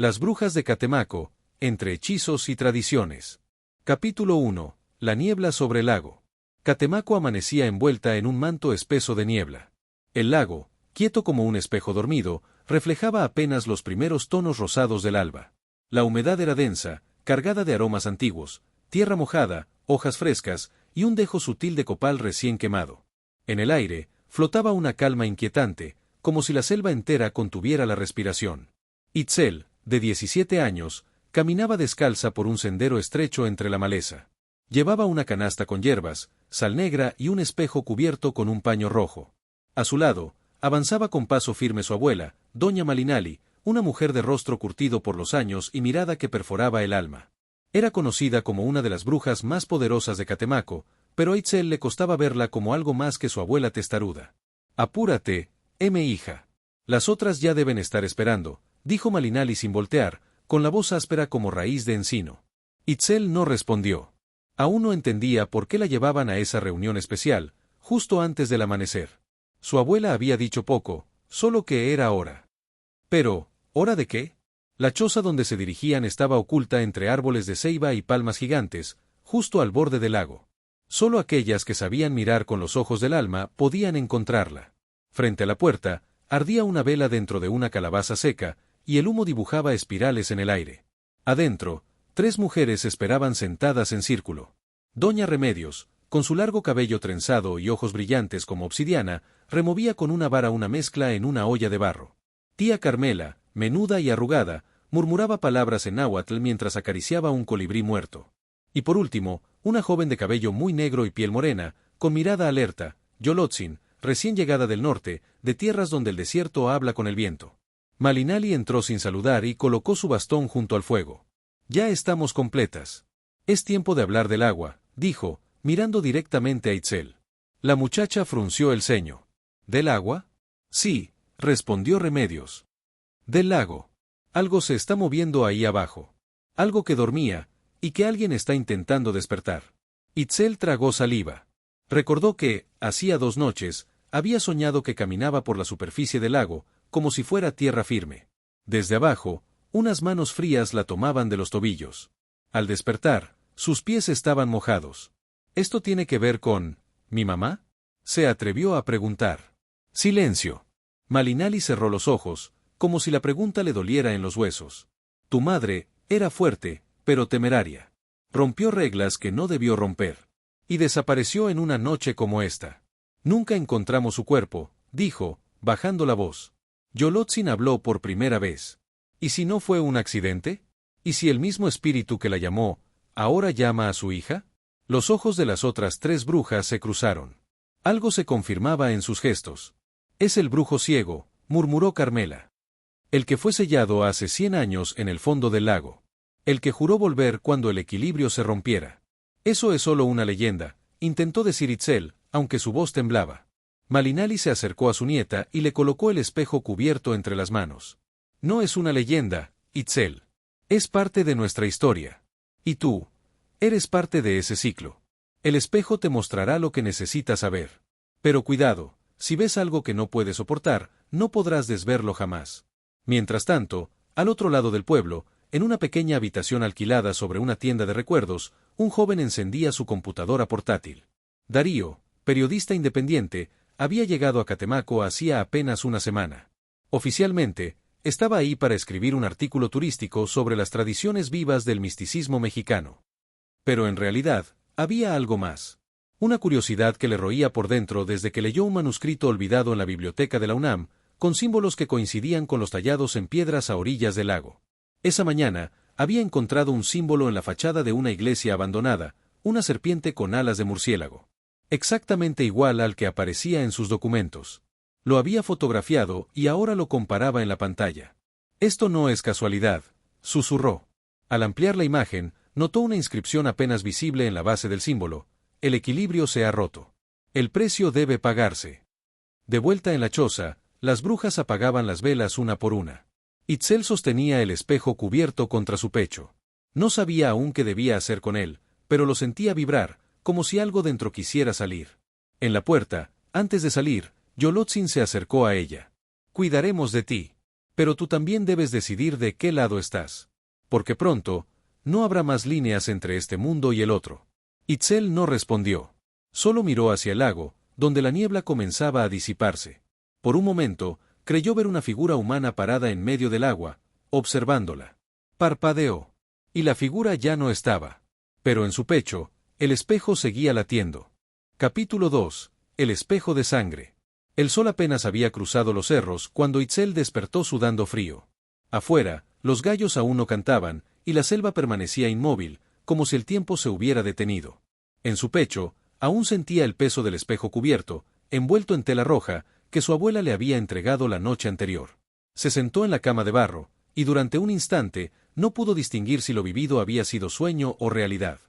Las brujas de Catemaco, entre hechizos y tradiciones. Capítulo 1. La niebla sobre el lago. Catemaco amanecía envuelta en un manto espeso de niebla. El lago, quieto como un espejo dormido, reflejaba apenas los primeros tonos rosados del alba. La humedad era densa, cargada de aromas antiguos, tierra mojada, hojas frescas y un dejo sutil de copal recién quemado. En el aire, flotaba una calma inquietante, como si la selva entera contuviera la respiración. Itzel, de 17 años, caminaba descalza por un sendero estrecho entre la maleza. Llevaba una canasta con hierbas, sal negra y un espejo cubierto con un paño rojo. A su lado, avanzaba con paso firme su abuela, doña Malinali, una mujer de rostro curtido por los años y mirada que perforaba el alma. Era conocida como una de las brujas más poderosas de Catemaco, pero a Itzel le costaba verla como algo más que su abuela testaruda. «Apúrate, hija. Las otras ya deben estar esperando», dijo Malinali sin voltear, con la voz áspera como raíz de encino. Itzel no respondió. Aún no entendía por qué la llevaban a esa reunión especial, justo antes del amanecer. Su abuela había dicho poco, solo que era hora. Pero, ¿hora de qué? La choza donde se dirigían estaba oculta entre árboles de ceiba y palmas gigantes, justo al borde del lago. Solo aquellas que sabían mirar con los ojos del alma podían encontrarla. Frente a la puerta, ardía una vela dentro de una calabaza seca, y el humo dibujaba espirales en el aire. Adentro, 3 mujeres esperaban sentadas en círculo. Doña Remedios, con su largo cabello trenzado y ojos brillantes como obsidiana, removía con una vara una mezcla en una olla de barro. Tía Carmela, menuda y arrugada, murmuraba palabras en náhuatl mientras acariciaba un colibrí muerto. Y por último, una joven de cabello muy negro y piel morena, con mirada alerta, Yolotzin, recién llegada del norte, de tierras donde el desierto habla con el viento. Malinali entró sin saludar y colocó su bastón junto al fuego. «Ya estamos completas. Es tiempo de hablar del agua», dijo, mirando directamente a Itzel. La muchacha frunció el ceño. «¿Del agua?» «Sí», respondió Remedios. «Del lago. Algo se está moviendo ahí abajo. Algo que dormía, y que alguien está intentando despertar». Itzel tragó saliva. Recordó que, hacía 2 noches, había soñado que caminaba por la superficie del lago, como si fuera tierra firme. Desde abajo, unas manos frías la tomaban de los tobillos. Al despertar, sus pies estaban mojados. «¿Esto tiene que ver con mi mamá?», se atrevió a preguntar. Silencio. Malinali cerró los ojos, como si la pregunta le doliera en los huesos. «Tu madre era fuerte, pero temeraria. Rompió reglas que no debió romper. Y desapareció en una noche como esta. Nunca encontramos su cuerpo», dijo, bajando la voz. Yolotzin habló por primera vez. ¿Y si no fue un accidente? ¿Y si el mismo espíritu que la llamó, ahora llama a su hija? Los ojos de las otras 3 brujas se cruzaron. Algo se confirmaba en sus gestos. «Es el brujo ciego», murmuró Carmela. «El que fue sellado hace 100 años en el fondo del lago. El que juró volver cuando el equilibrio se rompiera». «Eso es solo una leyenda», intentó decir Itzel, aunque su voz temblaba. Malinali se acercó a su nieta y le colocó el espejo cubierto entre las manos. «No es una leyenda, Itzel. Es parte de nuestra historia. Y tú, eres parte de ese ciclo. El espejo te mostrará lo que necesitas saber. Pero cuidado, si ves algo que no puedes soportar, no podrás desverlo jamás». Mientras tanto, al otro lado del pueblo, en una pequeña habitación alquilada sobre una tienda de recuerdos, un joven encendía su computadora portátil. Darío, periodista independiente, había llegado a Catemaco hacía apenas una semana. Oficialmente, estaba ahí para escribir un artículo turístico sobre las tradiciones vivas del misticismo mexicano. Pero en realidad, había algo más. Una curiosidad que le roía por dentro desde que leyó un manuscrito olvidado en la biblioteca de la UNAM, con símbolos que coincidían con los tallados en piedras a orillas del lago. Esa mañana, había encontrado un símbolo en la fachada de una iglesia abandonada, una serpiente con alas de murciélago. Exactamente igual al que aparecía en sus documentos. Lo había fotografiado y ahora lo comparaba en la pantalla. «Esto no es casualidad», susurró. Al ampliar la imagen, notó una inscripción apenas visible en la base del símbolo: «El equilibrio se ha roto. El precio debe pagarse». De vuelta en la choza, las brujas apagaban las velas una por una. Itzel sostenía el espejo cubierto contra su pecho. No sabía aún qué debía hacer con él, pero lo sentía vibrar, como si algo dentro quisiera salir. En la puerta, antes de salir, Yolotzin se acercó a ella. «Cuidaremos de ti. Pero tú también debes decidir de qué lado estás. Porque pronto, no habrá más líneas entre este mundo y el otro. Itzel no respondió. Solo miró hacia el lago, donde la niebla comenzaba a disiparse. Por un momento, creyó ver una figura humana parada en medio del agua, observándola. Parpadeó. Y la figura ya no estaba. Pero en su pecho, el espejo seguía latiendo. Capítulo 2. El espejo de sangre. El sol apenas había cruzado los cerros cuando Itzel despertó sudando frío. Afuera, los gallos aún no cantaban, y la selva permanecía inmóvil, como si el tiempo se hubiera detenido. En su pecho, aún sentía el peso del espejo cubierto, envuelto en tela roja, que su abuela le había entregado la noche anterior. Se sentó en la cama de barro, y durante un instante, no pudo distinguir si lo vivido había sido sueño o realidad.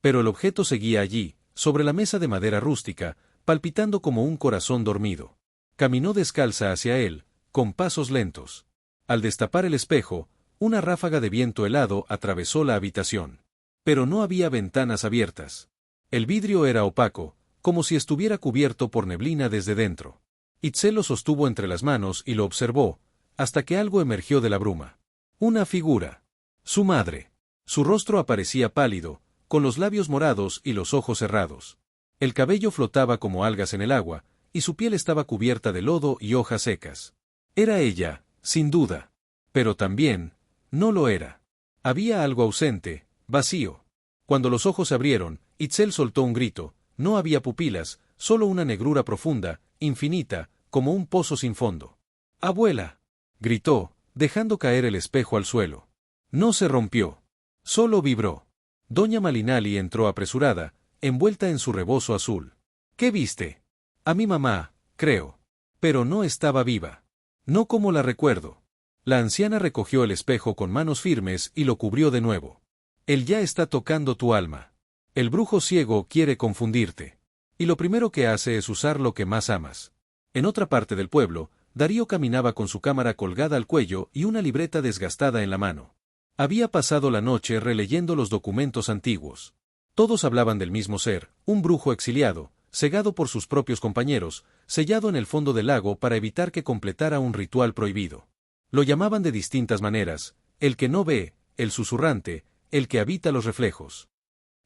Pero el objeto seguía allí, sobre la mesa de madera rústica, palpitando como un corazón dormido. Caminó descalza hacia él, con pasos lentos. Al destapar el espejo, una ráfaga de viento helado atravesó la habitación. Pero no había ventanas abiertas. El vidrio era opaco, como si estuviera cubierto por neblina desde dentro. Itzel lo sostuvo entre las manos y lo observó, hasta que algo emergió de la bruma. Una figura. Su madre. Su rostro aparecía pálido, con los labios morados y los ojos cerrados. El cabello flotaba como algas en el agua, y su piel estaba cubierta de lodo y hojas secas. Era ella, sin duda. Pero también, no lo era. Había algo ausente, vacío. Cuando los ojos se abrieron, Itzel soltó un grito. No había pupilas, solo una negrura profunda, infinita, como un pozo sin fondo. ¡Abuela!, gritó, dejando caer el espejo al suelo. No se rompió. Solo vibró. Doña Malinali entró apresurada, envuelta en su rebozo azul. ¿Qué viste? A mi mamá, creo. Pero no estaba viva. No como la recuerdo. La anciana recogió el espejo con manos firmes y lo cubrió de nuevo. Él ya está tocando tu alma. El brujo ciego quiere confundirte. Y lo primero que hace es usar lo que más amas. En otra parte del pueblo, Darío caminaba con su cámara colgada al cuello y una libreta desgastada en la mano. Había pasado la noche releyendo los documentos antiguos. Todos hablaban del mismo ser, un brujo exiliado, cegado por sus propios compañeros, sellado en el fondo del lago para evitar que completara un ritual prohibido. Lo llamaban de distintas maneras: el que no ve, el susurrante, el que habita los reflejos.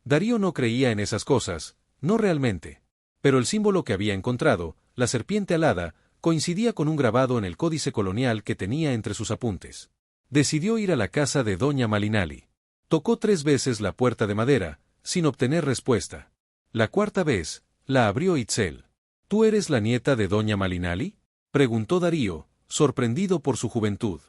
Darío no creía en esas cosas, no realmente. Pero el símbolo que había encontrado, la serpiente alada, coincidía con un grabado en el códice colonial que tenía entre sus apuntes. Decidió ir a la casa de doña Malinali. Tocó 3 veces la puerta de madera, sin obtener respuesta. La cuarta vez, la abrió Itzel. ¿Tú eres la nieta de doña Malinali?, preguntó Darío, sorprendido por su juventud.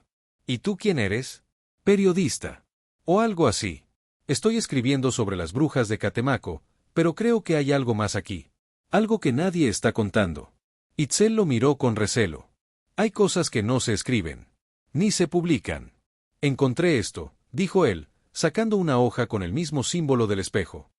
¿Y tú quién eres? Periodista. O algo así. Estoy escribiendo sobre las brujas de Catemaco, pero creo que hay algo más aquí. Algo que nadie está contando. Itzel lo miró con recelo. Hay cosas que no se escriben. Ni se publican. Encontré esto, dijo él, sacando una hoja con el mismo símbolo del espejo.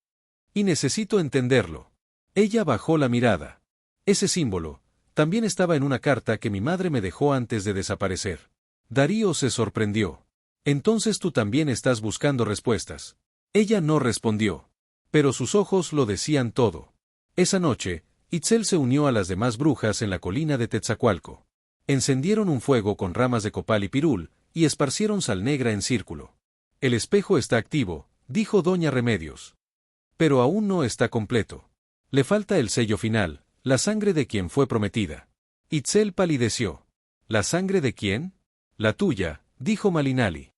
Y necesito entenderlo. Ella bajó la mirada. Ese símbolo también estaba en una carta que mi madre me dejó antes de desaparecer. Darío se sorprendió. Entonces tú también estás buscando respuestas. Ella no respondió. Pero sus ojos lo decían todo. Esa noche, Itzel se unió a las demás brujas en la colina de Tetzacualco. Encendieron un fuego con ramas de copal y pirul, y esparcieron sal negra en círculo. El espejo está activo, dijo doña Remedios. Pero aún no está completo. Le falta el sello final, la sangre de quien fue prometida. Itzel palideció. ¿La sangre de quién? La tuya, dijo Malinali.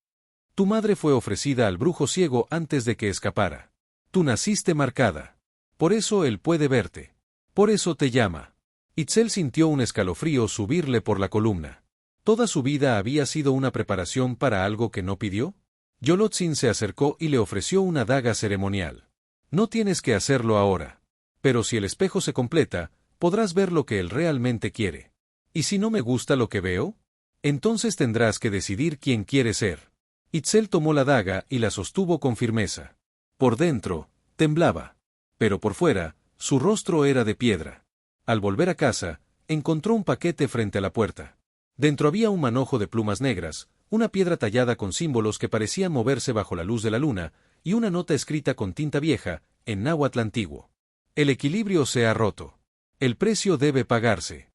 Tu madre fue ofrecida al brujo ciego antes de que escapara. Tú naciste marcada. Por eso él puede verte. Por eso te llama. Itzel sintió un escalofrío subirle por la columna. ¿Toda su vida había sido una preparación para algo que no pidió? Yolotzin se acercó y le ofreció una daga ceremonial. No tienes que hacerlo ahora. Pero si el espejo se completa, podrás ver lo que él realmente quiere. ¿Y si no me gusta lo que veo? Entonces tendrás que decidir quién quiere ser. Itzel tomó la daga y la sostuvo con firmeza. Por dentro, temblaba. Pero por fuera, su rostro era de piedra. Al volver a casa, encontró un paquete frente a la puerta. Dentro había un manojo de plumas negras, una piedra tallada con símbolos que parecían moverse bajo la luz de la luna, y una nota escrita con tinta vieja, en náhuatl antiguo. El equilibrio se ha roto. El precio debe pagarse.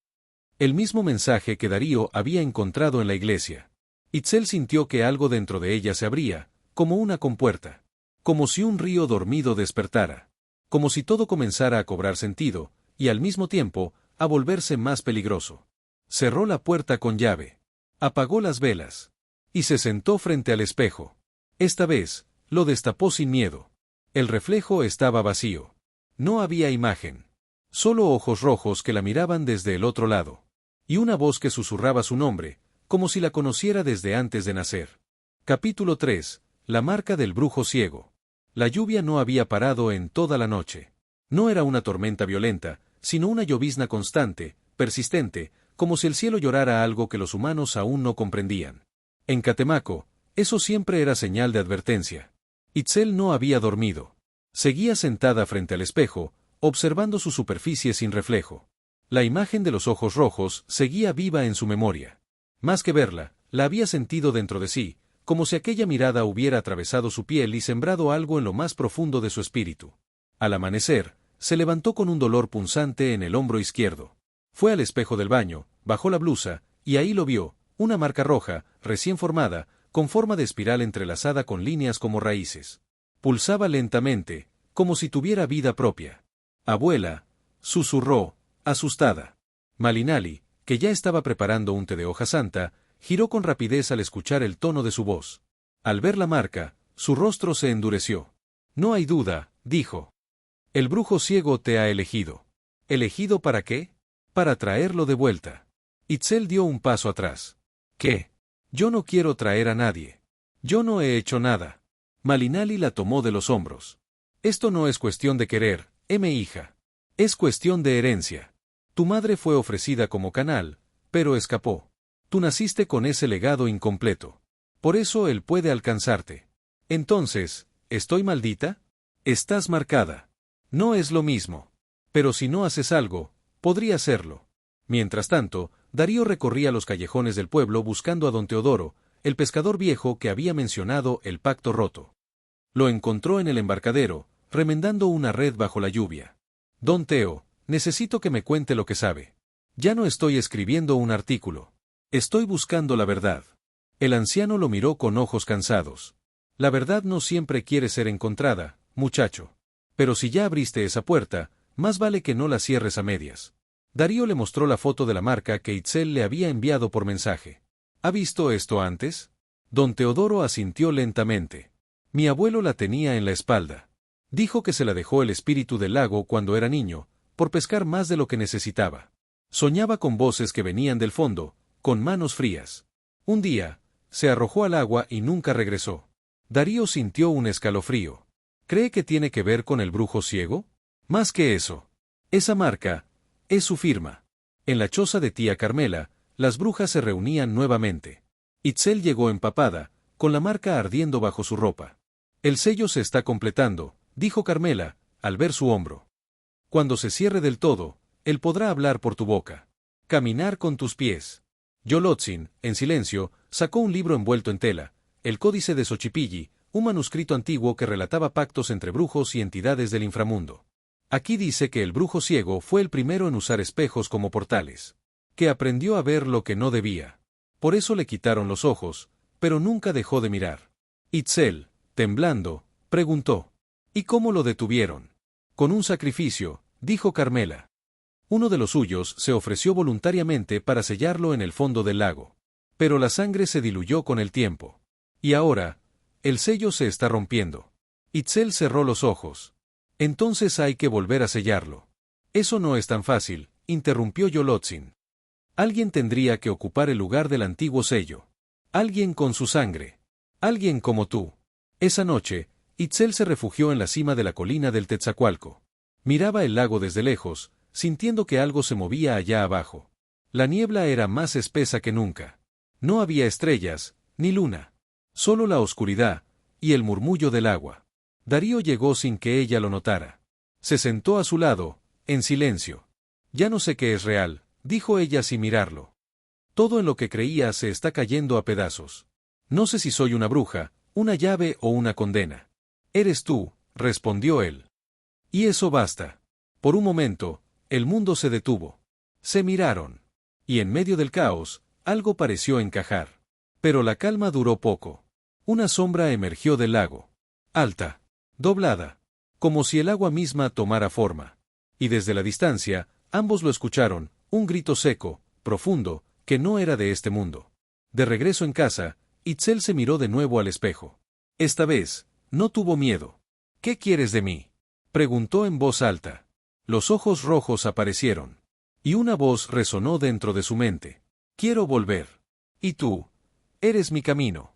El mismo mensaje que Darío había encontrado en la iglesia. Itzel sintió que algo dentro de ella se abría, como una compuerta. Como si un río dormido despertara. Como si todo comenzara a cobrar sentido, y al mismo tiempo, a volverse más peligroso. Cerró la puerta con llave. Apagó las velas. Y se sentó frente al espejo. Esta vez, lo destapó sin miedo. El reflejo estaba vacío. No había imagen. Solo ojos rojos que la miraban desde el otro lado. Y una voz que susurraba su nombre, como si la conociera desde antes de nacer. Capítulo 3. La marca del brujo ciego. La lluvia no había parado en toda la noche. No era una tormenta violenta, sino una llovizna constante, persistente, como si el cielo llorara algo que los humanos aún no comprendían. En Catemaco, eso siempre era señal de advertencia. Itzel no había dormido. Seguía sentada frente al espejo, observando su superficie sin reflejo. La imagen de los ojos rojos seguía viva en su memoria. Más que verla, la había sentido dentro de sí, como si aquella mirada hubiera atravesado su piel y sembrado algo en lo más profundo de su espíritu. Al amanecer, se levantó con un dolor punzante en el hombro izquierdo. Fue al espejo del baño, bajó la blusa, y ahí lo vio, una marca roja, recién formada, con forma de espiral entrelazada con líneas como raíces. Pulsaba lentamente, como si tuviera vida propia. «Abuela», susurró, asustada. Malinali, que ya estaba preparando un té de hoja santa, giró con rapidez al escuchar el tono de su voz. Al ver la marca, su rostro se endureció. «No hay duda», dijo. «El brujo ciego te ha elegido». «¿Elegido para qué?» «Para traerlo de vuelta». Itzel dio un paso atrás. «¿Qué? Yo no quiero traer a nadie. Yo no he hecho nada». Malinali la tomó de los hombros. «Esto no es cuestión de querer, hija. Es cuestión de herencia. Tu madre fue ofrecida como canal, pero escapó. Tú naciste con ese legado incompleto. Por eso él puede alcanzarte. Entonces, ¿estoy maldita? Estás marcada. No es lo mismo. Pero si no haces algo, podría serlo». Mientras tanto, Darío recorría los callejones del pueblo buscando a don Teodoro, el pescador viejo que había mencionado el pacto roto. Lo encontró en el embarcadero, remendando una red bajo la lluvia. «Don Teo, necesito que me cuente lo que sabe. Ya no estoy escribiendo un artículo. Estoy buscando la verdad». El anciano lo miró con ojos cansados. «La verdad no siempre quiere ser encontrada, muchacho. Pero si ya abriste esa puerta, más vale que no la cierres a medias». Darío le mostró la foto de la marca que Itzel le había enviado por mensaje. «¿Ha visto esto antes?» Don Teodoro asintió lentamente. «Mi abuelo la tenía en la espalda. Dijo que se la dejó el espíritu del lago cuando era niño, por pescar más de lo que necesitaba. Soñaba con voces que venían del fondo, con manos frías. Un día, se arrojó al agua y nunca regresó». Darío sintió un escalofrío. «¿Cree que tiene que ver con el brujo ciego?» «Más que eso. Esa marca es su firma». En la choza de tía Carmela, las brujas se reunían nuevamente. Itzel llegó empapada, con la marca ardiendo bajo su ropa. «El sello se está completando», dijo Carmela, al ver su hombro. «Cuando se cierre del todo, él podrá hablar por tu boca. Caminar con tus pies». Yolotzin, en silencio, sacó un libro envuelto en tela, el Códice de Xochipilli, un manuscrito antiguo que relataba pactos entre brujos y entidades del inframundo. Aquí dice que el brujo ciego fue el primero en usar espejos como portales. Que aprendió a ver lo que no debía. Por eso le quitaron los ojos, pero nunca dejó de mirar. Itzel, temblando, preguntó. «¿Y cómo lo detuvieron?» «Con un sacrificio», dijo Carmela. Uno de los suyos se ofreció voluntariamente para sellarlo en el fondo del lago. Pero la sangre se diluyó con el tiempo. Y ahora, el sello se está rompiendo. Itzel cerró los ojos. «Entonces hay que volver a sellarlo». «Eso no es tan fácil», interrumpió Yolotzin. «Alguien tendría que ocupar el lugar del antiguo sello. Alguien con su sangre. Alguien como tú». Esa noche, Itzel se refugió en la cima de la colina del Tetzacualco. Miraba el lago desde lejos, sintiendo que algo se movía allá abajo. La niebla era más espesa que nunca. No había estrellas, ni luna. Solo la oscuridad, y el murmullo del agua. Darío llegó sin que ella lo notara. Se sentó a su lado, en silencio. «Ya no sé qué es real», dijo ella sin mirarlo. «Todo en lo que creía se está cayendo a pedazos. No sé si soy una bruja, una llave o una condena». «Eres tú», respondió él. «Y eso basta». Por un momento, el mundo se detuvo. Se miraron. Y en medio del caos, algo pareció encajar. Pero la calma duró poco. Una sombra emergió del lago. Alta. Doblada. Como si el agua misma tomara forma. Y desde la distancia, ambos lo escucharon, un grito seco, profundo, que no era de este mundo. De regreso en casa, Itzel se miró de nuevo al espejo. Esta vez, no tuvo miedo. ¿Qué quieres de mí?, preguntó en voz alta. Los ojos rojos aparecieron. Y una voz resonó dentro de su mente. Quiero volver. ¿Y tú? Eres mi camino.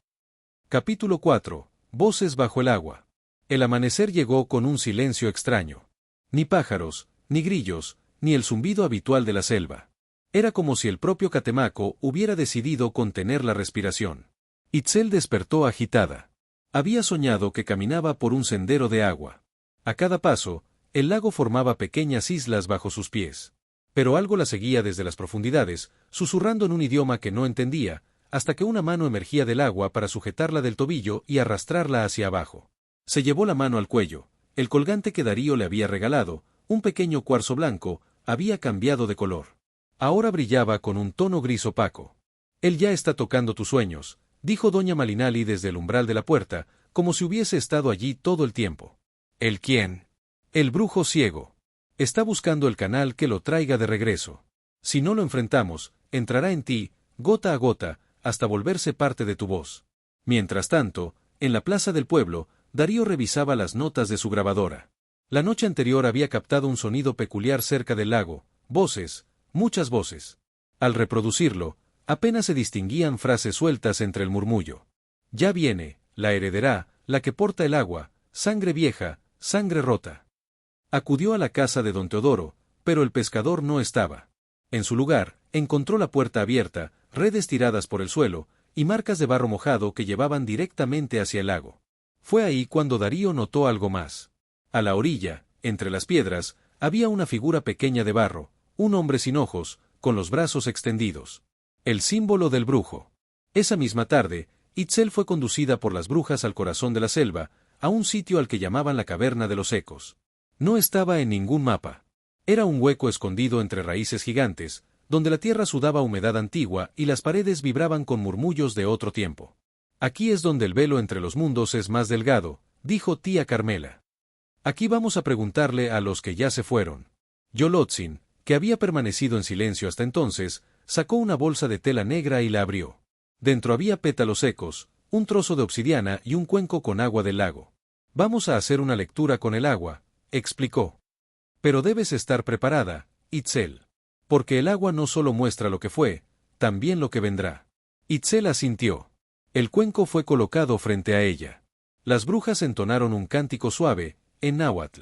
Capítulo 4. Voces bajo el agua. El amanecer llegó con un silencio extraño. Ni pájaros, ni grillos, ni el zumbido habitual de la selva. Era como si el propio Catemaco hubiera decidido contener la respiración. Itzel despertó agitada. Había soñado que caminaba por un sendero de agua. A cada paso, el lago formaba pequeñas islas bajo sus pies. Pero algo la seguía desde las profundidades, susurrando en un idioma que no entendía, hasta que una mano emergía del agua para sujetarla del tobillo y arrastrarla hacia abajo. Se llevó la mano al cuello. El colgante que Darío le había regalado, un pequeño cuarzo blanco, había cambiado de color. Ahora brillaba con un tono gris opaco. Él ya está tocando tus sueños, dijo doña Malinali desde el umbral de la puerta, como si hubiese estado allí todo el tiempo. ¿El quién? El brujo ciego. Está buscando el canal que lo traiga de regreso. Si no lo enfrentamos, entrará en ti, gota a gota, hasta volverse parte de tu voz. Mientras tanto, en la plaza del pueblo, Darío revisaba las notas de su grabadora. La noche anterior había captado un sonido peculiar cerca del lago, voces, muchas voces. Al reproducirlo, apenas se distinguían frases sueltas entre el murmullo. Ya viene, la heredará, la que porta el agua, sangre vieja, sangre rota. Acudió a la casa de don Teodoro, pero el pescador no estaba. En su lugar, encontró la puerta abierta, redes tiradas por el suelo, y marcas de barro mojado que llevaban directamente hacia el lago. Fue ahí cuando Darío notó algo más. A la orilla, entre las piedras, había una figura pequeña de barro, un hombre sin ojos, con los brazos extendidos. El símbolo del brujo. Esa misma tarde, Itzel fue conducida por las brujas al corazón de la selva, a un sitio al que llamaban la Caverna de los Ecos. No estaba en ningún mapa. Era un hueco escondido entre raíces gigantes, donde la tierra sudaba humedad antigua y las paredes vibraban con murmullos de otro tiempo. Aquí es donde el velo entre los mundos es más delgado, dijo tía Carmela. Aquí vamos a preguntarle a los que ya se fueron. Yolotzin, que había permanecido en silencio hasta entonces, sacó una bolsa de tela negra y la abrió. Dentro había pétalos secos, un trozo de obsidiana y un cuenco con agua del lago. Vamos a hacer una lectura con el agua, explicó. Pero debes estar preparada, Itzel. Porque el agua no solo muestra lo que fue, también lo que vendrá. Itzel asintió. El cuenco fue colocado frente a ella. Las brujas entonaron un cántico suave, en náhuatl.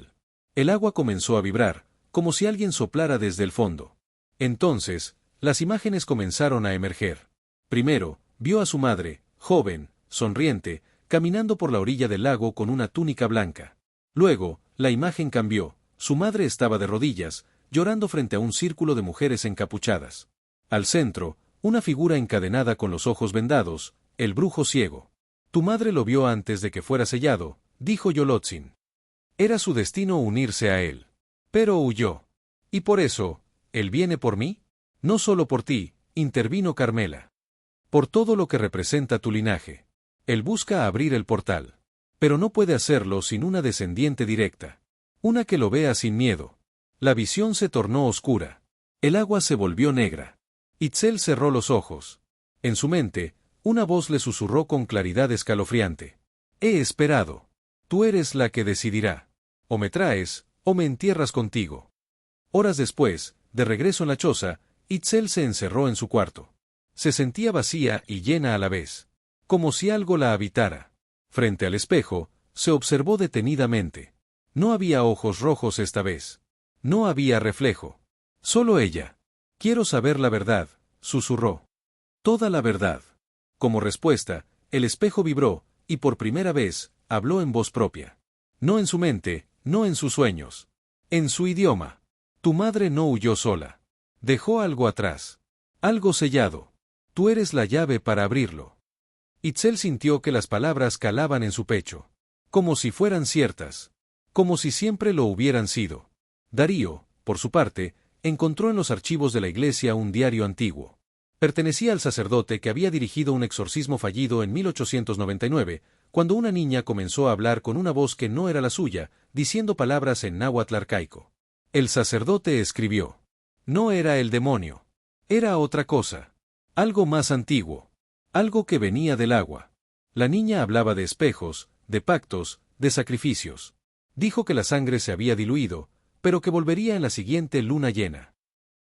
El agua comenzó a vibrar, como si alguien soplara desde el fondo. Entonces, las imágenes comenzaron a emerger. Primero, vio a su madre, joven, sonriente, caminando por la orilla del lago con una túnica blanca. Luego, la imagen cambió. Su madre estaba de rodillas, llorando frente a un círculo de mujeres encapuchadas. Al centro, una figura encadenada con los ojos vendados, el brujo ciego. Tu madre lo vio antes de que fuera sellado, dijo Yolotzin. Era su destino unirse a él. Pero huyó. Y por eso, ¿él viene por mí? No solo por ti, intervino Carmela. Por todo lo que representa tu linaje. Él busca abrir el portal. Pero no puede hacerlo sin una descendiente directa. Una que lo vea sin miedo. La visión se tornó oscura. El agua se volvió negra. Itzel cerró los ojos. En su mente, una voz le susurró con claridad escalofriante. He esperado. Tú eres la que decidirá. O me traes, o me entierras contigo. Horas después, de regreso en la choza, Itzel se encerró en su cuarto. Se sentía vacía y llena a la vez. Como si algo la habitara. Frente al espejo, se observó detenidamente. No había ojos rojos esta vez. No había reflejo. Solo ella. Quiero saber la verdad, susurró. Toda la verdad. Como respuesta, el espejo vibró, y por primera vez, habló en voz propia. No en su mente, no en sus sueños. En su idioma. Tu madre no huyó sola. Dejó algo atrás. Algo sellado. Tú eres la llave para abrirlo. Itzel sintió que las palabras calaban en su pecho. Como si fueran ciertas. Como si siempre lo hubieran sido. Darío, por su parte, encontró en los archivos de la iglesia un diario antiguo. Pertenecía al sacerdote que había dirigido un exorcismo fallido en 1899, cuando una niña comenzó a hablar con una voz que no era la suya, diciendo palabras en náhuatl arcaico. El sacerdote escribió. No era el demonio. Era otra cosa. Algo más antiguo. Algo que venía del agua. La niña hablaba de espejos, de pactos, de sacrificios. Dijo que la sangre se había diluido, pero que volvería en la siguiente luna llena.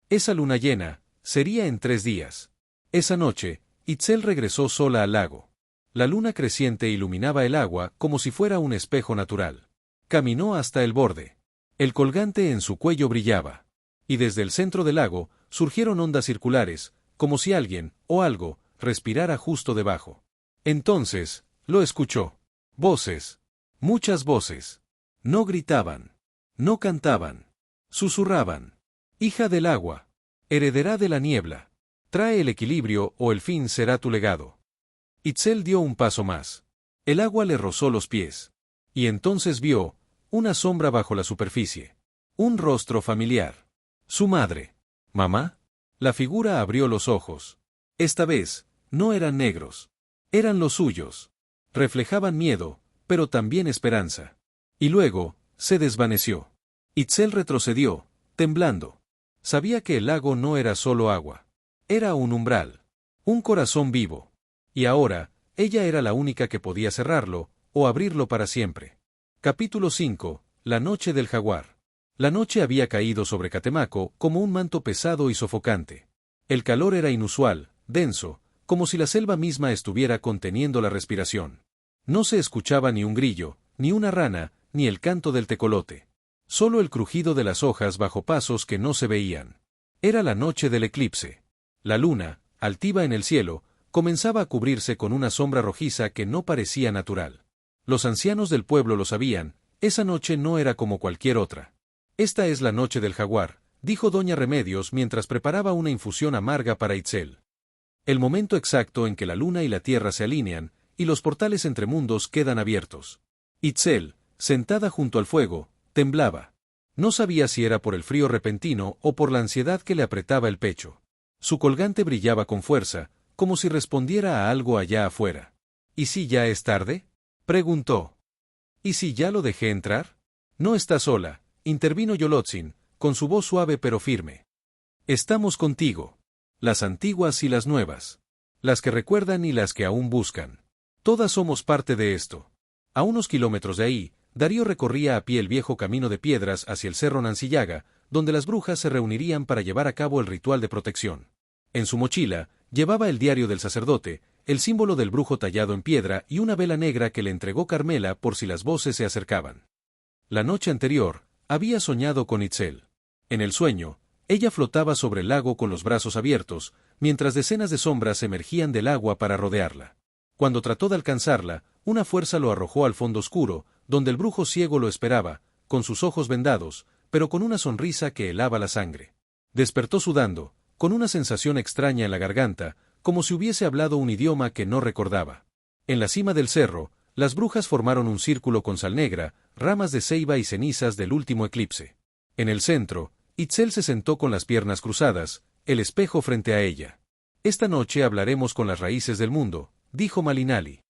Esa luna llena sería en 3 días. Esa noche, Itzel regresó sola al lago. La luna creciente iluminaba el agua como si fuera un espejo natural. Caminó hasta el borde. El colgante en su cuello brillaba. Y desde el centro del lago surgieron ondas circulares, como si alguien, o algo, respirara justo debajo. Entonces, lo escuchó. Voces. Muchas voces. No gritaban. No cantaban. Susurraban. Hija del agua. Heredera de la niebla. Trae el equilibrio o el fin será tu legado. Itzel dio un paso más. El agua le rozó los pies. Y entonces vio una sombra bajo la superficie. Un rostro familiar. Su madre. ¿Mamá? La figura abrió los ojos. Esta vez, no eran negros. Eran los suyos. Reflejaban miedo, pero también esperanza. Y luego, se desvaneció. Itzel retrocedió, temblando. Sabía que el lago no era solo agua. Era un umbral. Un corazón vivo. Y ahora, ella era la única que podía cerrarlo, o abrirlo para siempre. Capítulo 5. La noche del jaguar. La noche había caído sobre Catemaco como un manto pesado y sofocante. El calor era inusual, denso, como si la selva misma estuviera conteniendo la respiración. No se escuchaba ni un grillo, ni una rana, ni el canto del tecolote. Solo el crujido de las hojas bajo pasos que no se veían. Era la noche del eclipse. La luna, altiva en el cielo, comenzaba a cubrirse con una sombra rojiza que no parecía natural. Los ancianos del pueblo lo sabían, esa noche no era como cualquier otra. Esta es la noche del jaguar, dijo doña Remedios mientras preparaba una infusión amarga para Itzel. El momento exacto en que la luna y la tierra se alinean, y los portales entre mundos quedan abiertos. Itzel, sentada junto al fuego, temblaba. No sabía si era por el frío repentino o por la ansiedad que le apretaba el pecho. Su colgante brillaba con fuerza, como si respondiera a algo allá afuera. ¿Y si ya es tarde?, preguntó. ¿Y si ya lo dejé entrar? No está sola, intervino Yolotzin, con su voz suave pero firme. Estamos contigo. Las antiguas y las nuevas. Las que recuerdan y las que aún buscan. Todas somos parte de esto. A unos kilómetros de ahí, Darío recorría a pie el viejo camino de piedras hacia el cerro Nancillaga, donde las brujas se reunirían para llevar a cabo el ritual de protección. En su mochila, llevaba el diario del sacerdote, el símbolo del brujo tallado en piedra y una vela negra que le entregó Carmela por si las voces se acercaban. La noche anterior, había soñado con Itzel. En el sueño, ella flotaba sobre el lago con los brazos abiertos, mientras decenas de sombras emergían del agua para rodearla. Cuando trató de alcanzarla, una fuerza lo arrojó al fondo oscuro, donde el brujo ciego lo esperaba, con sus ojos vendados, pero con una sonrisa que helaba la sangre. Despertó sudando, con una sensación extraña en la garganta, como si hubiese hablado un idioma que no recordaba. En la cima del cerro, las brujas formaron un círculo con sal negra, ramas de ceiba y cenizas del último eclipse. En el centro, Itzel se sentó con las piernas cruzadas, el espejo frente a ella. Esta noche hablaremos con las raíces del mundo, dijo Malinali.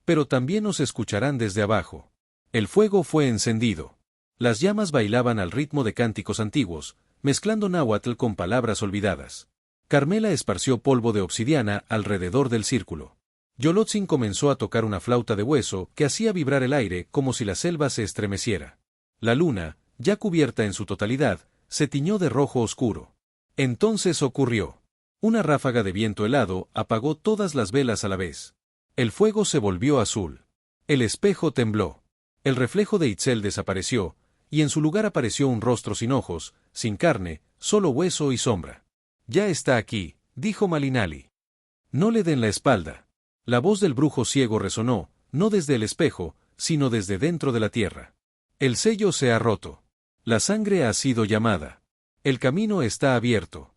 Pero también nos escucharán desde abajo. El fuego fue encendido. Las llamas bailaban al ritmo de cánticos antiguos, mezclando náhuatl con palabras olvidadas. Carmela esparció polvo de obsidiana alrededor del círculo. Yolotzin comenzó a tocar una flauta de hueso que hacía vibrar el aire como si la selva se estremeciera. La luna, ya cubierta en su totalidad, se tiñó de rojo oscuro. Entonces ocurrió. Una ráfaga de viento helado apagó todas las velas a la vez. El fuego se volvió azul. El espejo tembló. El reflejo de Itzel desapareció, y en su lugar apareció un rostro sin ojos, sin carne, solo hueso y sombra. Ya está aquí, dijo Malinali. No le den la espalda. La voz del brujo ciego resonó, no desde el espejo, sino desde dentro de la tierra. El sello se ha roto. La sangre ha sido llamada. El camino está abierto.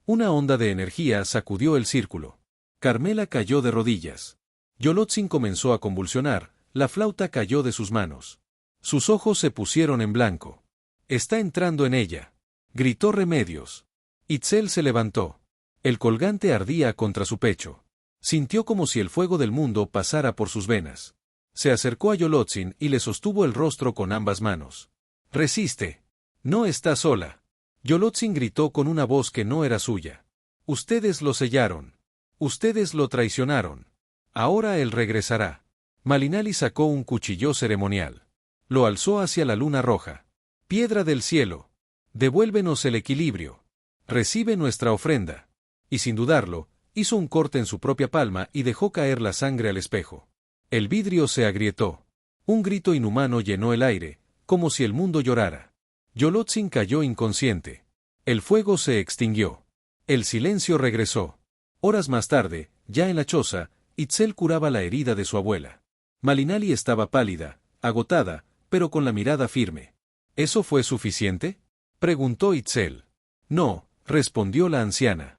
Una onda de energía sacudió el círculo. Carmela cayó de rodillas. Yolotzin comenzó a convulsionar, la flauta cayó de sus manos. Sus ojos se pusieron en blanco. Está entrando en ella. Gritó Remedios. Itzel se levantó. El colgante ardía contra su pecho. Sintió como si el fuego del mundo pasara por sus venas. Se acercó a Yolotzin y le sostuvo el rostro con ambas manos. «Resiste. No está sola». Yolotzin gritó con una voz que no era suya. «Ustedes lo sellaron. Ustedes lo traicionaron. Ahora él regresará». Malinali sacó un cuchillo ceremonial. Lo alzó hacia la luna roja. «Piedra del cielo. Devuélvenos el equilibrio. Recibe nuestra ofrenda». Y sin dudarlo, hizo un corte en su propia palma y dejó caer la sangre al espejo. El vidrio se agrietó. Un grito inhumano llenó el aire, como si el mundo llorara. Yolotzin cayó inconsciente. El fuego se extinguió. El silencio regresó. Horas más tarde, ya en la choza, Itzel curaba la herida de su abuela. Malinali estaba pálida, agotada, pero con la mirada firme. ¿Eso fue suficiente?, preguntó Itzel. No, respondió la anciana.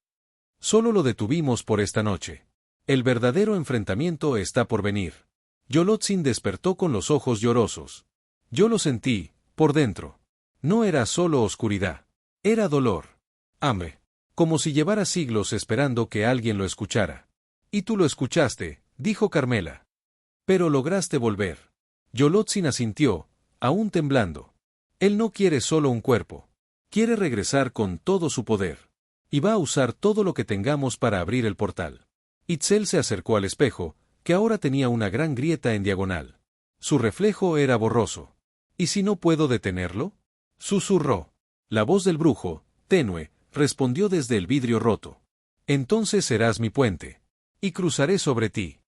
Solo lo detuvimos por esta noche. El verdadero enfrentamiento está por venir. Yolotzin despertó con los ojos llorosos. Yo lo sentí, por dentro. No era solo oscuridad. Era dolor. Hambre. Como si llevara siglos esperando que alguien lo escuchara. Y tú lo escuchaste, dijo Carmela. Pero lograste volver. Yolotzin asintió, aún temblando. Él no quiere solo un cuerpo. Quiere regresar con todo su poder. Y va a usar todo lo que tengamos para abrir el portal. Itzel se acercó al espejo, que ahora tenía una gran grieta en diagonal. Su reflejo era borroso. ¿Y si no puedo detenerlo?, susurró. La voz del brujo, tenue, respondió desde el vidrio roto. Entonces serás mi puente. Y cruzaré sobre ti.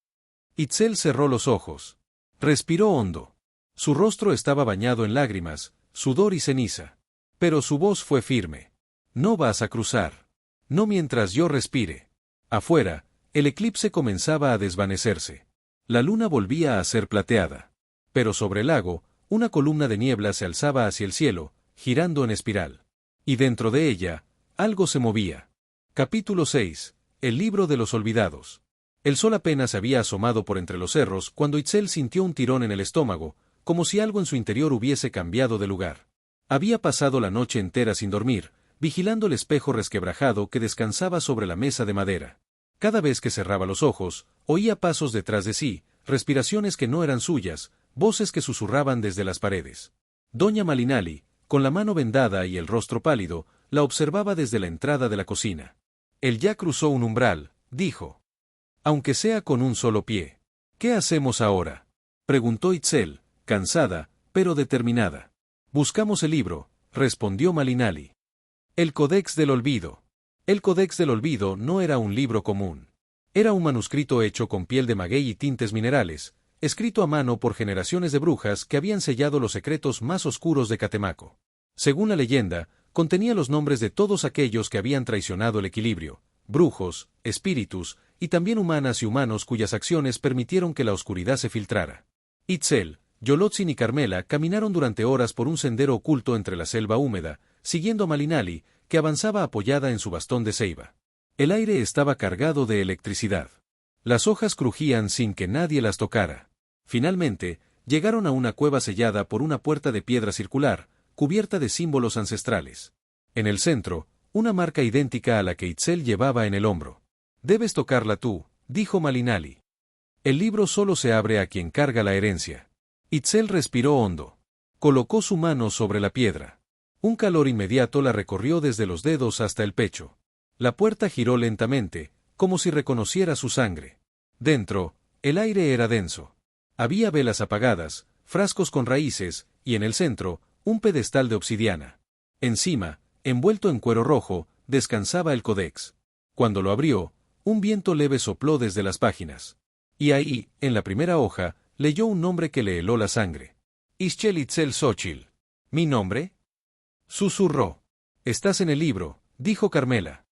Itzel cerró los ojos. Respiró hondo. Su rostro estaba bañado en lágrimas, sudor y ceniza. Pero su voz fue firme. No vas a cruzar. No mientras yo respire. Afuera, el eclipse comenzaba a desvanecerse. La luna volvía a ser plateada. Pero sobre el lago, una columna de niebla se alzaba hacia el cielo, girando en espiral. Y dentro de ella, algo se movía. Capítulo 6. El libro de los olvidados. El sol apenas había asomado por entre los cerros cuando Itzel sintió un tirón en el estómago, como si algo en su interior hubiese cambiado de lugar. Había pasado la noche entera sin dormir, vigilando el espejo resquebrajado que descansaba sobre la mesa de madera. Cada vez que cerraba los ojos, oía pasos detrás de sí, respiraciones que no eran suyas, voces que susurraban desde las paredes. Doña Malinali, con la mano vendada y el rostro pálido, la observaba desde la entrada de la cocina. Él ya cruzó un umbral, dijo. Aunque sea con un solo pie. ¿Qué hacemos ahora?, preguntó Itzel, cansada, pero determinada. Buscamos el libro, respondió Malinali. El Códex del Olvido. El Códex del Olvido no era un libro común. Era un manuscrito hecho con piel de maguey y tintes minerales, escrito a mano por generaciones de brujas que habían sellado los secretos más oscuros de Catemaco. Según la leyenda, contenía los nombres de todos aquellos que habían traicionado el equilibrio, brujos, espíritus, y también humanas y humanos cuyas acciones permitieron que la oscuridad se filtrara. Itzel, Yolotzin y Carmela caminaron durante horas por un sendero oculto entre la selva húmeda, siguiendo a Malinali, que avanzaba apoyada en su bastón de ceiba. El aire estaba cargado de electricidad. Las hojas crujían sin que nadie las tocara. Finalmente, llegaron a una cueva sellada por una puerta de piedra circular, cubierta de símbolos ancestrales. En el centro, una marca idéntica a la que Itzel llevaba en el hombro. «Debes tocarla tú», dijo Malinali. «El libro solo se abre a quien carga la herencia». Itzel respiró hondo. Colocó su mano sobre la piedra. Un calor inmediato la recorrió desde los dedos hasta el pecho. La puerta giró lentamente, como si reconociera su sangre. Dentro, el aire era denso. Había velas apagadas, frascos con raíces, y en el centro, un pedestal de obsidiana. Encima, envuelto en cuero rojo, descansaba el códex. Cuando lo abrió, un viento leve sopló desde las páginas. Y ahí, en la primera hoja, leyó un nombre que le heló la sangre. Ischel Itzel Xochitl. ¿Mi nombre?, susurró. «Estás en el libro», dijo Carmela.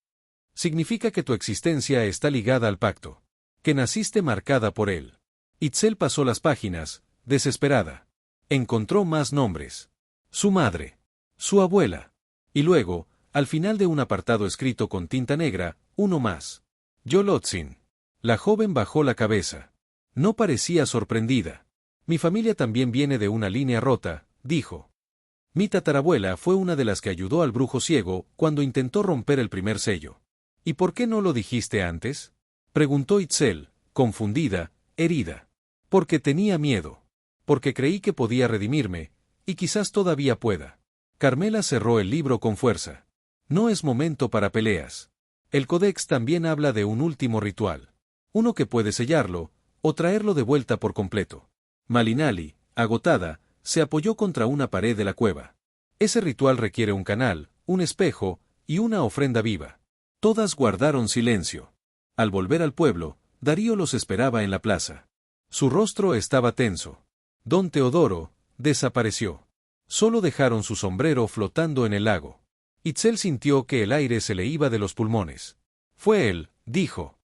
«Significa que tu existencia está ligada al pacto. Que naciste marcada por él». Itzel pasó las páginas, desesperada. Encontró más nombres. Su madre. Su abuela. Y luego, al final de un apartado escrito con tinta negra, uno más. Yolotzin. La joven bajó la cabeza. No parecía sorprendida. «Mi familia también viene de una línea rota», dijo. «Mi tatarabuela fue una de las que ayudó al brujo ciego cuando intentó romper el primer sello. ¿Y por qué no lo dijiste antes? Preguntó Itzel, confundida, herida. Porque tenía miedo. Porque creí que podía redimirme, y quizás todavía pueda. Carmela cerró el libro con fuerza. No es momento para peleas. El Codex también habla de un último ritual. Uno que puede sellarlo, o traerlo de vuelta por completo. Malinali, agotada, se apoyó contra una pared de la cueva. Ese ritual requiere un canal, un espejo, y una ofrenda viva. Todas guardaron silencio. Al volver al pueblo, Darío los esperaba en la plaza. Su rostro estaba tenso. Don Teodoro desapareció. Solo dejaron su sombrero flotando en el lago. Itzel sintió que el aire se le iba de los pulmones. Fue él, dijo.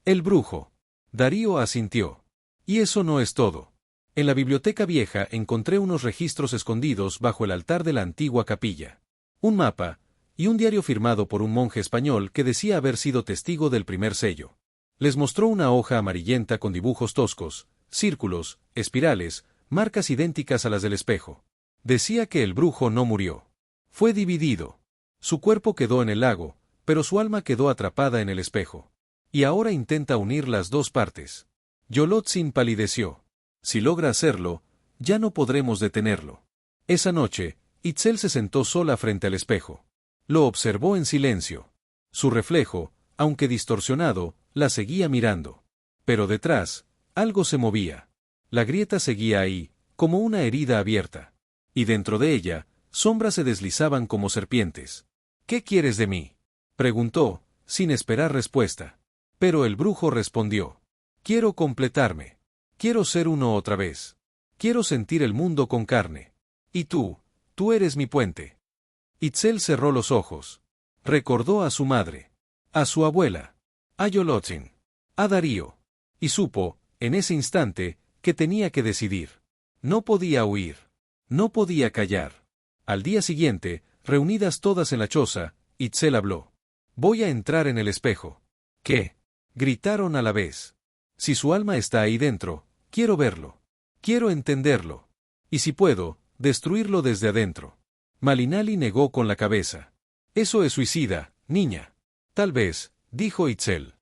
El brujo. Darío asintió. Y eso no es todo. En la biblioteca vieja encontré unos registros escondidos bajo el altar de la antigua capilla. Un mapa, y un diario firmado por un monje español que decía haber sido testigo del primer sello. Les mostró una hoja amarillenta con dibujos toscos, círculos, espirales, marcas idénticas a las del espejo. Decía que el brujo no murió. Fue dividido. Su cuerpo quedó en el lago, pero su alma quedó atrapada en el espejo. Y ahora intenta unir las dos partes. Yolotzin palideció. Si logra hacerlo, ya no podremos detenerlo. Esa noche, Itzel se sentó sola frente al espejo. Lo observó en silencio. Su reflejo, aunque distorsionado, la seguía mirando. Pero detrás, algo se movía. La grieta seguía ahí, como una herida abierta. Y dentro de ella, sombras se deslizaban como serpientes. ¿Qué quieres de mí? Preguntó, sin esperar respuesta. Pero el brujo respondió. Quiero completarme. Quiero ser uno otra vez. Quiero sentir el mundo con carne. Y tú eres mi puente. Itzel cerró los ojos. Recordó a su madre. A su abuela. A Yolotzin. A Darío. Y supo, en ese instante, que tenía que decidir. No podía huir. No podía callar. Al día siguiente, reunidas todas en la choza, Itzel habló. Voy a entrar en el espejo. ¿Qué? Gritaron a la vez. Si su alma está ahí dentro, quiero verlo. Quiero entenderlo. Y si puedo, destruirlo desde adentro. Malinali negó con la cabeza. Eso es suicida, niña. Tal vez, dijo Itzel.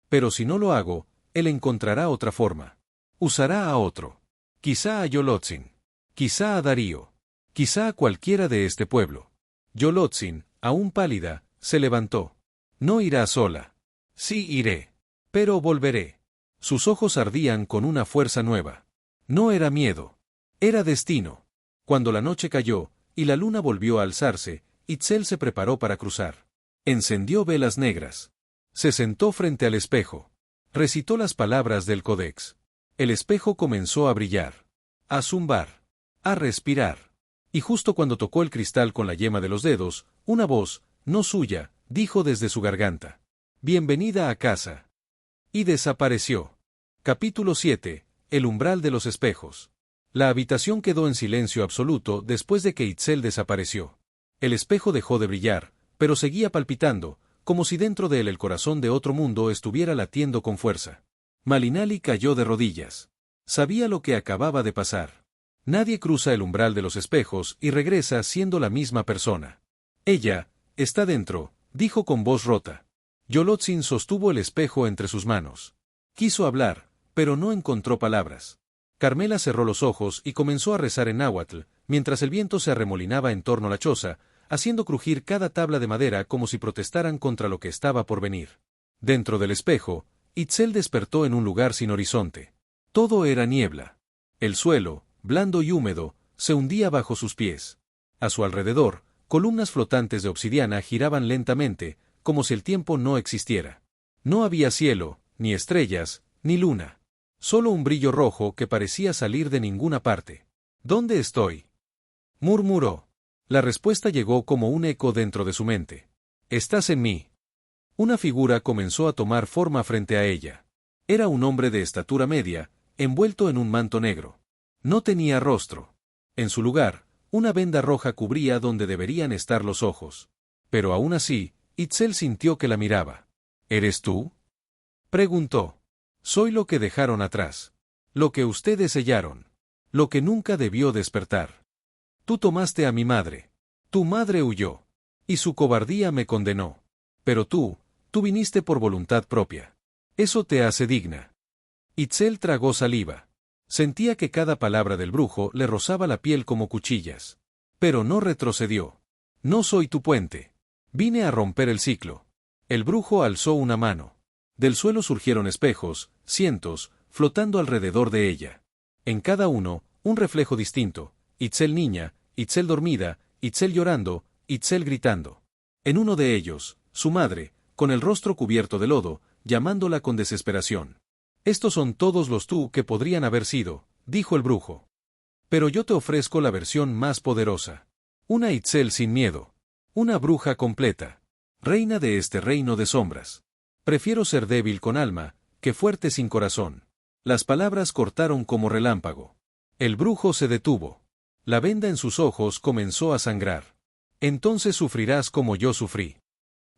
Pero si no lo hago, él encontrará otra forma. Usará a otro. Quizá a Yolotzin. Quizá a Darío. Quizá a cualquiera de este pueblo. Yolotzin, aún pálida, se levantó. No irá sola. Sí iré. Pero volveré. Sus ojos ardían con una fuerza nueva. No era miedo. Era destino. Cuando la noche cayó, y la luna volvió a alzarse, Itzel se preparó para cruzar. Encendió velas negras. Se sentó frente al espejo. Recitó las palabras del Codex. El espejo comenzó a brillar. A zumbar. A respirar. Y justo cuando tocó el cristal con la yema de los dedos, una voz, no suya, dijo desde su garganta. Bienvenida a casa. Y desapareció. Capítulo 7. El umbral de los espejos. La habitación quedó en silencio absoluto después de que Itzel desapareció. El espejo dejó de brillar, pero seguía palpitando, como si dentro de él el corazón de otro mundo estuviera latiendo con fuerza. Malinali cayó de rodillas. Sabía lo que acababa de pasar. Nadie cruza el umbral de los espejos y regresa siendo la misma persona. Ella está dentro, dijo con voz rota. Yolotzin sostuvo el espejo entre sus manos. Quiso hablar, pero no encontró palabras. Carmela cerró los ojos y comenzó a rezar en náhuatl, mientras el viento se arremolinaba en torno a la choza, haciendo crujir cada tabla de madera como si protestaran contra lo que estaba por venir. Dentro del espejo, Itzel despertó en un lugar sin horizonte. Todo era niebla. El suelo, blando y húmedo, se hundía bajo sus pies. A su alrededor, columnas flotantes de obsidiana giraban lentamente, como si el tiempo no existiera. No había cielo, ni estrellas, ni luna. Solo un brillo rojo que parecía salir de ninguna parte. ¿Dónde estoy?, murmuró. La respuesta llegó como un eco dentro de su mente. Estás en mí. Una figura comenzó a tomar forma frente a ella. Era un hombre de estatura media, envuelto en un manto negro. No tenía rostro. En su lugar, una venda roja cubría donde deberían estar los ojos. Pero aún así, Itzel sintió que la miraba. ¿Eres tú?, preguntó. Soy lo que dejaron atrás. Lo que ustedes sellaron. Lo que nunca debió despertar. Tú tomaste a mi madre. Tu madre huyó. Y su cobardía me condenó. Pero tú Tú viniste por voluntad propia. Eso te hace digna. Itzel tragó saliva. Sentía que cada palabra del brujo le rozaba la piel como cuchillas. Pero no retrocedió. No soy tu puente. Vine a romper el ciclo. El brujo alzó una mano. Del suelo surgieron espejos, cientos, flotando alrededor de ella. En cada uno, un reflejo distinto. Itzel niña, Itzel dormida, Itzel llorando, Itzel gritando. En uno de ellos, su madre, con el rostro cubierto de lodo, llamándola con desesperación. Estos son todos los tú que podrían haber sido, dijo el brujo. Pero yo te ofrezco la versión más poderosa. Una Itzel sin miedo. Una bruja completa. Reina de este reino de sombras. Prefiero ser débil con alma, que fuerte sin corazón. Las palabras cortaron como relámpago. El brujo se detuvo. La venda en sus ojos comenzó a sangrar. Entonces sufrirás como yo sufrí.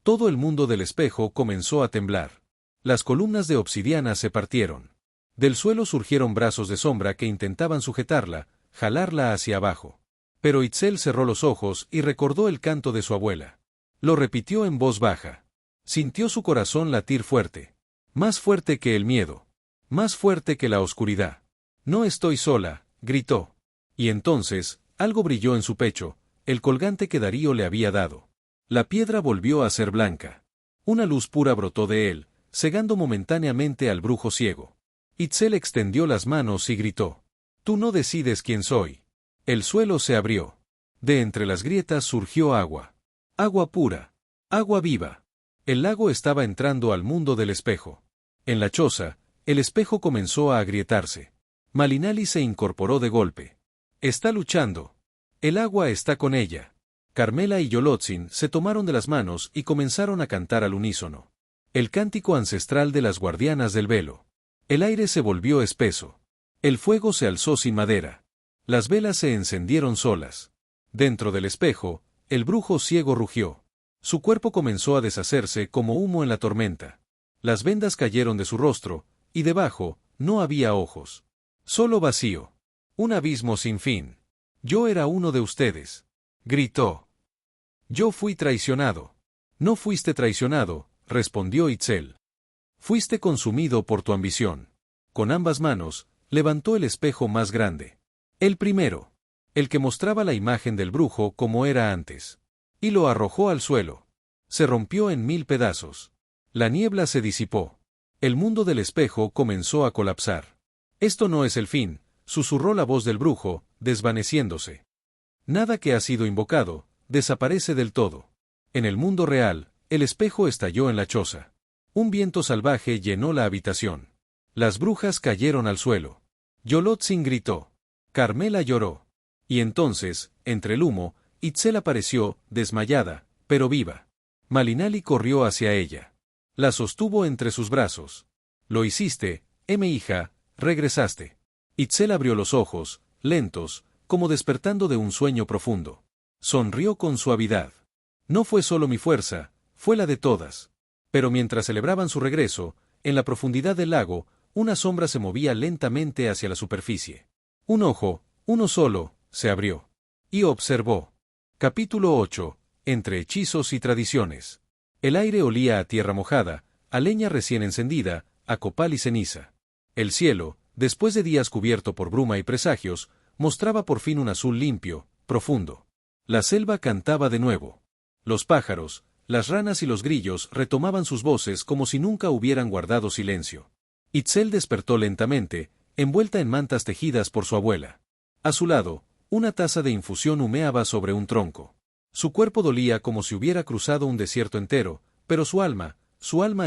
Todo el mundo del espejo comenzó a temblar. Las columnas de obsidiana se partieron. Del suelo surgieron brazos de sombra que intentaban sujetarla, jalarla hacia abajo. Pero Itzel cerró los ojos y recordó el canto de su abuela. Lo repitió en voz baja. Sintió su corazón latir fuerte. Más fuerte que el miedo. Más fuerte que la oscuridad. No estoy sola, gritó. Y entonces, algo brilló en su pecho, el colgante que Darío le había dado. La piedra volvió a ser blanca. Una luz pura brotó de él, cegando momentáneamente al brujo ciego. Itzel extendió las manos y gritó. Tú no decides quién soy. El suelo se abrió. De entre las grietas surgió agua. Agua pura. Agua viva. El lago estaba entrando al mundo del espejo. En la choza, el espejo comenzó a agrietarse. Malinali se incorporó de golpe. Está luchando. El agua está con ella. Carmela y Yolotzin se tomaron de las manos y comenzaron a cantar al unísono. El cántico ancestral de las guardianas del velo. El aire se volvió espeso. El fuego se alzó sin madera. Las velas se encendieron solas. Dentro del espejo, el brujo ciego rugió. Su cuerpo comenzó a deshacerse como humo en la tormenta. Las vendas cayeron de su rostro, y debajo, no había ojos. Solo vacío. Un abismo sin fin. Yo era uno de ustedes. Gritó. Yo fui traicionado. No fuiste traicionado, respondió Itzel. Fuiste consumido por tu ambición. Con ambas manos, levantó el espejo más grande. El primero. El que mostraba la imagen del brujo como era antes. Y lo arrojó al suelo. Se rompió en 1000 pedazos. La niebla se disipó. El mundo del espejo comenzó a colapsar. Esto no es el fin, susurró la voz del brujo, desvaneciéndose. Nada que ha sido invocado, desaparece del todo. En el mundo real, el espejo estalló en la choza. Un viento salvaje llenó la habitación. Las brujas cayeron al suelo. Yolotzin gritó. Carmela lloró. Y entonces, entre el humo, Itzel apareció, desmayada, pero viva. Malinali corrió hacia ella. La sostuvo entre sus brazos. Lo hiciste, mi hija, regresaste. Itzel abrió los ojos, lentos, como despertando de un sueño profundo. Sonrió con suavidad. No fue solo mi fuerza, fue la de todas. Pero mientras celebraban su regreso, en la profundidad del lago, una sombra se movía lentamente hacia la superficie. Un ojo, uno solo, se abrió. Y observó. Capítulo 8. Entre hechizos y tradiciones. El aire olía a tierra mojada, a leña recién encendida, a copal y ceniza. El cielo, después de días cubierto por bruma y presagios, mostraba por fin un azul limpio, profundo. La selva cantaba de nuevo. Los pájaros, las ranas y los grillos retomaban sus voces como si nunca hubieran guardado silencio. Itzel despertó lentamente, envuelta en mantas tejidas por su abuela. A su lado, una taza de infusión humeaba sobre un tronco. Su cuerpo dolía como si hubiera cruzado un desierto entero, pero su alma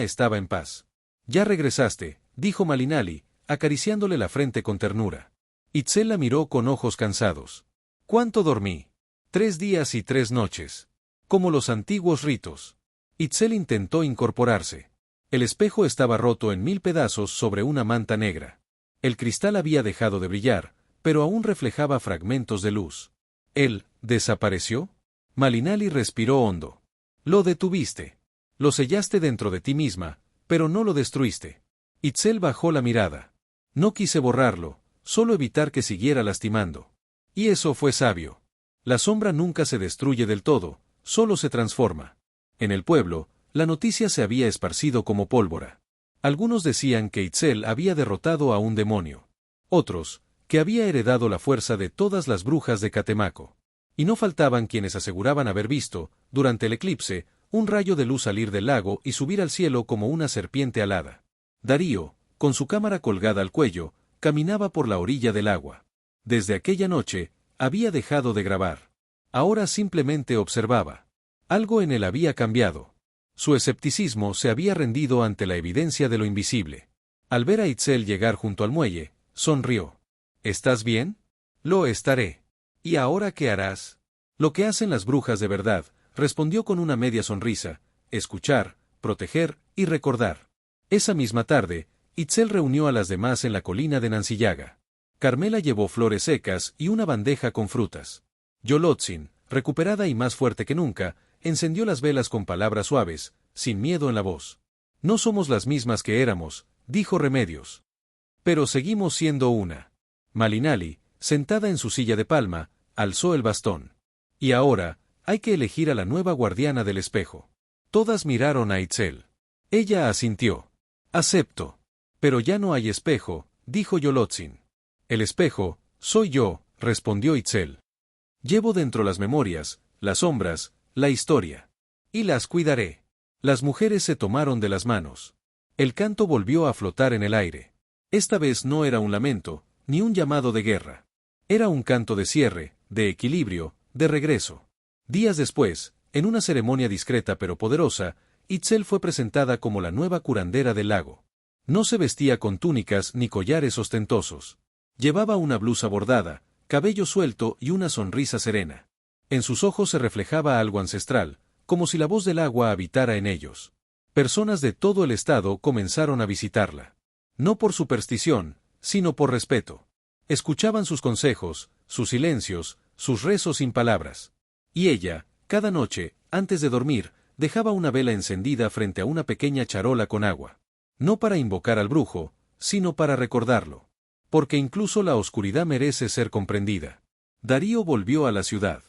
estaba en paz. Ya regresaste, dijo Malinali, acariciándole la frente con ternura. Itzel la miró con ojos cansados. ¿Cuánto dormí? 3 días y 3 noches. Como los antiguos ritos. Itzel intentó incorporarse. El espejo estaba roto en 1000 pedazos sobre una manta negra. El cristal había dejado de brillar, pero aún reflejaba fragmentos de luz. ¿Él desapareció? Malinali respiró hondo. Lo detuviste. Lo sellaste dentro de ti misma, pero no lo destruiste. Itzel bajó la mirada. No quise borrarlo, solo evitar que siguiera lastimando. Y eso fue sabio. La sombra nunca se destruye del todo, solo se transforma. En el pueblo, La noticia se había esparcido como pólvora. Algunos decían que Itzel había derrotado a un demonio. Otros, que había heredado la fuerza de todas las brujas de Catemaco. Y no faltaban quienes aseguraban haber visto, durante el eclipse, un rayo de luz salir del lago y subir al cielo como una serpiente alada. Darío, con su cámara colgada al cuello, caminaba por la orilla del agua. Desde aquella noche, había dejado de grabar. Ahora simplemente observaba. Algo en él había cambiado. Su escepticismo se había rendido ante la evidencia de lo invisible. Al ver a Itzel llegar junto al muelle, sonrió. ¿Estás bien? Lo estaré. ¿Y ahora qué harás? Lo que hacen las brujas de verdad, respondió con una media sonrisa: escuchar, proteger y recordar. Esa misma tarde, Itzel reunió a las demás en la colina de Nancillaga. Carmela llevó flores secas y una bandeja con frutas. Yolotzin, recuperada y más fuerte que nunca, encendió las velas con palabras suaves, sin miedo en la voz. No somos las mismas que éramos, dijo Remedios. Pero seguimos siendo una. Malinali, sentada en su silla de palma, alzó el bastón. Y ahora, hay que elegir a la nueva guardiana del espejo. Todas miraron a Itzel. Ella asintió. Acepto. Pero ya no hay espejo, dijo Yolotzin. El espejo, soy yo, respondió Itzel. Llevo dentro las memorias, las sombras, la historia. Y las cuidaré. Las mujeres se tomaron de las manos. El canto volvió a flotar en el aire. Esta vez no era un lamento, ni un llamado de guerra. Era un canto de cierre, de equilibrio, de regreso. Días después, en una ceremonia discreta pero poderosa, Itzel fue presentada como la nueva curandera del lago. No se vestía con túnicas ni collares ostentosos. Llevaba una blusa bordada, cabello suelto y una sonrisa serena. En sus ojos se reflejaba algo ancestral, como si la voz del agua habitara en ellos. Personas de todo el estado comenzaron a visitarla. No por superstición, sino por respeto. Escuchaban sus consejos, sus silencios, sus rezos sin palabras. Y ella, cada noche, antes de dormir, dejaba una vela encendida frente a una pequeña charola con agua. No para invocar al brujo, sino para recordarlo. Porque incluso la oscuridad merece ser comprendida. Darío volvió a la ciudad.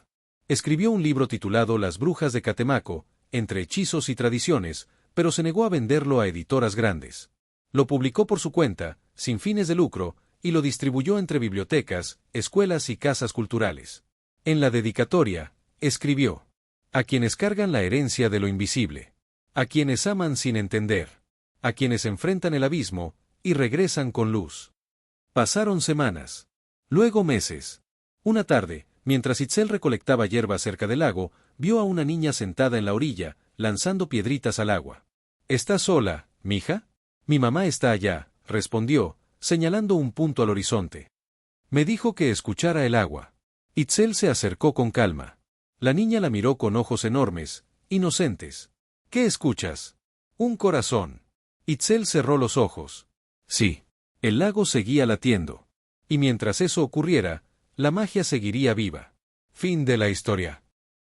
Escribió un libro titulado Las brujas de Catemaco, entre hechizos y tradiciones, pero se negó a venderlo a editoras grandes. Lo publicó por su cuenta, sin fines de lucro, y lo distribuyó entre bibliotecas, escuelas y casas culturales. En la dedicatoria, escribió: a quienes cargan la herencia de lo invisible, a quienes aman sin entender, a quienes enfrentan el abismo, y regresan con luz. Pasaron semanas. Luego meses. Una tarde, mientras Itzel recolectaba hierba cerca del lago, vio a una niña sentada en la orilla, lanzando piedritas al agua. ¿Estás sola, mija? Mi mamá está allá, respondió, señalando un punto al horizonte. Me dijo que escuchara el agua. Itzel se acercó con calma. La niña la miró con ojos enormes, inocentes. ¿Qué escuchas? Un corazón. Itzel cerró los ojos. Sí. El lago seguía latiendo. Y mientras eso ocurriera, la magia seguiría viva. Fin de la historia.